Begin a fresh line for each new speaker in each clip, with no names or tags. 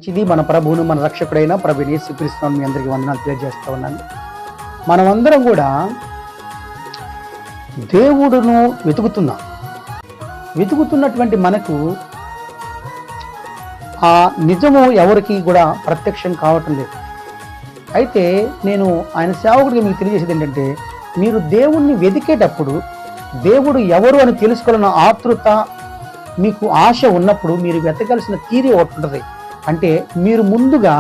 మంచిది మన ప్రభువును మన రక్షకుడైన ప్రభు యేసుక్రీస్తుని మీ అందరికీ వందనాలు తెలియజేస్తూ ఉన్నాను. మనమందరం కూడా దేవుడును వెతుకుతున్నటువంటి మనకు ఆ నిజము ఎవరికి కూడా ప్రత్యక్షం కావటం లేదు. అయితే నేను ఆయన సేవకుడిగా మీకు తెలియజేసేది ఏంటంటే, మీరు దేవుణ్ణి వెతికేటప్పుడు దేవుడు ఎవరు అని తెలుసుకోవాలన్న ఆతృత మీకు ఆశ ఉన్నప్పుడు మీరు వెతకాల్సిన తీరు ఒకటి ఉంటుంది. అంటే మీరు ముందుగా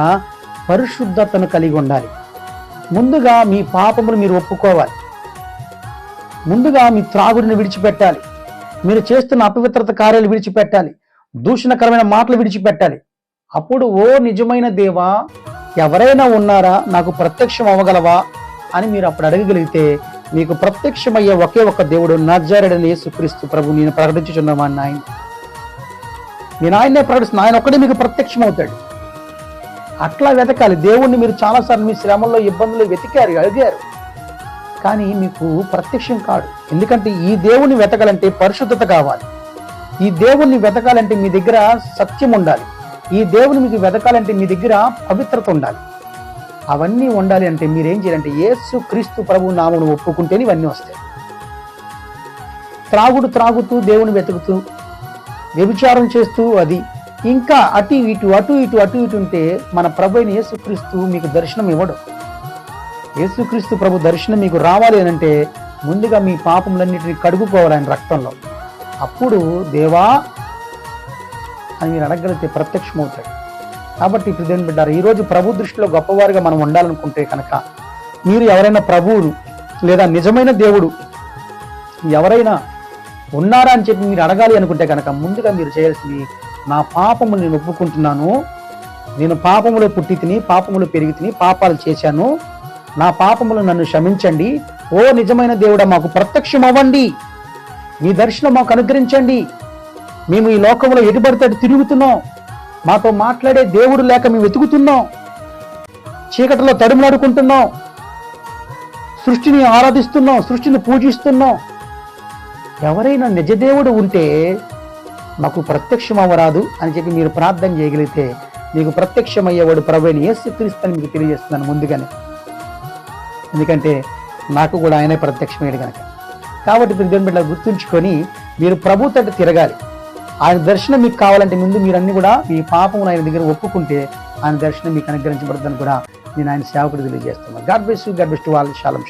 పరిశుద్ధతను కలిగి ఉండాలి. ముందుగా మీ పాపములు మీరు ఒప్పుకోవాలి. ముందుగా మీ త్రాగుడిని విడిచిపెట్టాలి. మీరు చేస్తున్న అపవిత్రత కార్యాలు విడిచిపెట్టాలి. దూషణకరమైన మాటలు విడిచిపెట్టాలి. అప్పుడు ఓ నిజమైన దేవా, ఎవరైనా ఉన్నారా, నాకు ప్రత్యక్షం అవ్వగలవా అని మీరు అప్పుడు అడగగలిగితే మీకు ప్రత్యక్షమయ్యే ఒకే ఒక దేవుడు నజరేయుడైన యేసుక్రీస్తు ప్రభు. నేను ప్రకటించుచున్నాను ఆయన. నేను ఆయన్నే ప్రకటిస్తున్నాను. ఆయన ఒక్కడే మీకు ప్రత్యక్షం అవుతాడు. అట్లా వెతకాలి. దేవుణ్ణి మీరు చాలాసార్లు మీ శ్రమల్లో ఇబ్బందులు వెతికారు, అడిగారు, కానీ మీకు ప్రత్యక్షం కాడు. ఎందుకంటే ఈ దేవుణ్ణి వెతకాలంటే పరిశుద్ధత కావాలి. ఈ దేవుణ్ణి వెతకాలంటే మీ దగ్గర సత్యం ఉండాలి. ఈ దేవుని మీకు వెతకాలంటే మీ దగ్గర పవిత్రత ఉండాలి. అవన్నీ ఉండాలి అంటే మీరేం చేయాలంటే యేసుక్రీస్తు ప్రభు నామమును ఒప్పుకుంటేనే ఇవన్నీ వస్తాయి. త్రాగుతూ దేవుని వెతుకుతూ వ్యభిచారం చేస్తూ అది ఇంకా అటు ఇటు ఉంటే మన ప్రభు అయిన యేసుక్రీస్తు మీకు దర్శనం ఇవ్వడు. యేసుక్రీస్తు ప్రభు దర్శనం మీకు రావాలి అని అంటే ముందుగా మీ పాపములన్నిటిని కడుగుకోవాలి ఆయన రక్తంలో. అప్పుడు దేవా అని మీరు అడగలిగితే ప్రత్యక్షమవుతాడు. కాబట్టి ఇప్పుడు దేవుని బిడ్డారు, ఈరోజు ప్రభు దృష్టిలో గొప్పవారుగా మనం ఉండాలనుకుంటే కనుక మీరు ఎవరైనా ప్రభువును లేదా నిజమైన దేవుడు ఎవరైనా ఉన్నారా అని చెప్పి మీరు అడగాలి అనుకుంటే కనుక ముందుగా మీరు చేయాల్సింది, నా పాపము నేను ఒప్పుకుంటున్నాను, నేను పాపములో పుట్టి తిని పాపములో పెరిగి తిని పాపాలు చేశాను, నా పాపములు నన్ను క్షమించండి, ఓ నిజమైన దేవుడా మాకు ప్రత్యక్షం అవ్వండి, మీ దర్శనం మాకు అనుగ్రహించండి, మేము ఈ లోకంలో ఎటుబడితే తిరుగుతున్నాం, మాతో మాట్లాడే దేవుడు లేక మేము వెతుకుతున్నాం, చీకటిలో తడుములాడుకుంటున్నాం, సృష్టిని ఆరాధిస్తున్నాం, సృష్టిని పూజిస్తున్నాం, ఎవరైనా నిజదేవుడు ఉంటే మాకు ప్రత్యక్షం అవ్వరాదు అని చెప్పి మీరు ప్రార్థన చేయగలిగితే మీకు ప్రత్యక్షమయ్యేవాడు ప్రభువైన యేసుక్రీస్తు అని మీకు తెలియజేస్తున్నాను ముందుగానే. ఎందుకంటే నాకు కూడా ఆయనే ప్రత్యక్షమయ్యాడు కనుక. కాబట్టి మీరు దేవుని బిడ్డలు గుర్తుంచుకొని మీరు ప్రభు తట్టు తిరగాలి. ఆయన దర్శనం మీకు కావాలంటే ముందు మీరు అన్ని కూడా మీ పాపమును ఆయన దగ్గర ఒప్పుకుంటే ఆయన దర్శనం మీకు అనుగ్రహించబడుతుందని కూడా నేను ఆయన సేవకుడు తెలియజేస్తున్నాను. God bless you all. షాሎም.